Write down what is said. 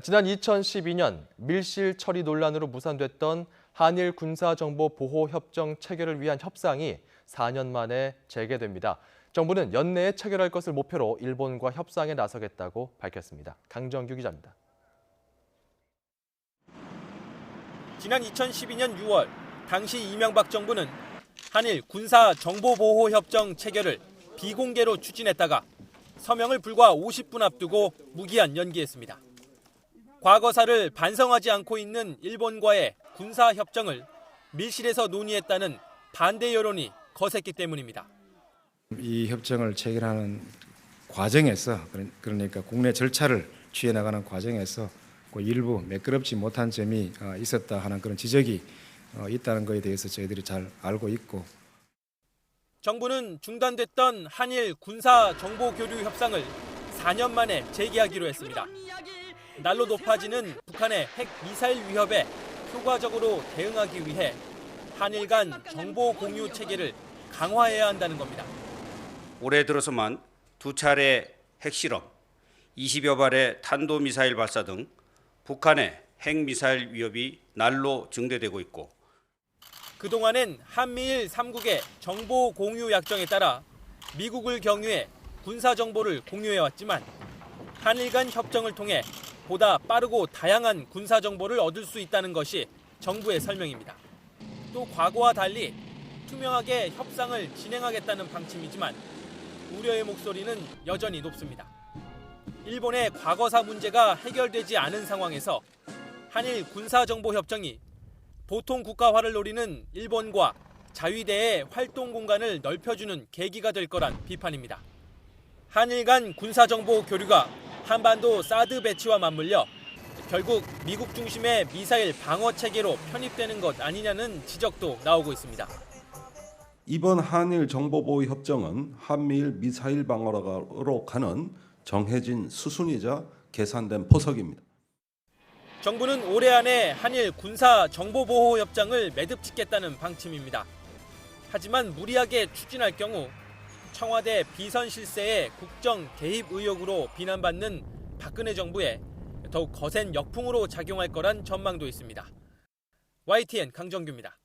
지난 2012년 밀실 처리 논란으로 무산됐던 한일 군사정보보호협정 체결을 위한 협상이 4년 만에 재개됩니다. 정부는 연내에 체결할 것을 목표로 일본과 협상에 나서겠다고 밝혔습니다. 강정규 기자입니다. 지난 2012년 6월 당시 이명박 정부는 한일 군사정보보호협정 체결을 비공개로 추진했다가 서명을 불과 50분 앞두고 무기한 연기했습니다. 과거사를 반성하지 않고 있는 일본과의 군사협정을 밀실에서 논의했다는 반대 여론이 거셌기 때문입니다. 이 협정을 체결하는 과정에서 그러니까 국내 절차를 취해 나가는 과정에서 일부 매끄럽지 못한 점이 있었다 하는 그런 지적이 있다는 것에 대해서 저희들이 잘 알고 있고 정부는 중단됐던 한일 군사 정보 교류 협상을 4년 만에 재개하기로 했습니다. 날로 높아지는 북한의 핵 미사일 위협에 효과적으로 대응하기 위해 한일 간 정보 공유 체계를 강화해야 한다는 겁니다. 올해 들어서만 2차례 핵실험, 20여 발의 탄도미사일 발사 등 북한의 핵미사일 위협이 날로 증대되고 있고 그동안엔 한미일 3국의 정보 공유 약정에 따라 미국을 경유해 군사 정보를 공유해왔지만 한일 간 협정을 통해 보다 빠르고 다양한 군사 정보를 얻을 수 있다는 것이 정부의 설명입니다. 또 과거와 달리 투명하게 협상을 진행하겠다는 방침이지만 우려의 목소리는 여전히 높습니다. 일본의 과거사 문제가 해결되지 않은 상황에서 한일 군사정보협정이 보통 국가화를 노리는 일본과 자위대의 활동 공간을 넓혀주는 계기가 될 거란 비판입니다. 한일 간 군사정보 교류가 한반도 사드 배치와 맞물려 결국 미국 중심의 미사일 방어 체계로 편입되는 것 아니냐는 지적도 나오고 있습니다. 이번 한일 정보보호 협정은 한미일 미사일 방어로 가는 정해진 수순이자 계산된 포석입니다. 정부는 올해 안에 한일 군사 정보보호 협정을 매듭 짓겠다는 방침입니다. 하지만 무리하게 추진할 경우 청와대 비선 실세의 국정 개입 의혹으로 비난받는 박근혜 정부에 더욱 거센 역풍으로 작용할 거란 전망도 있습니다. YTN 강정규입니다.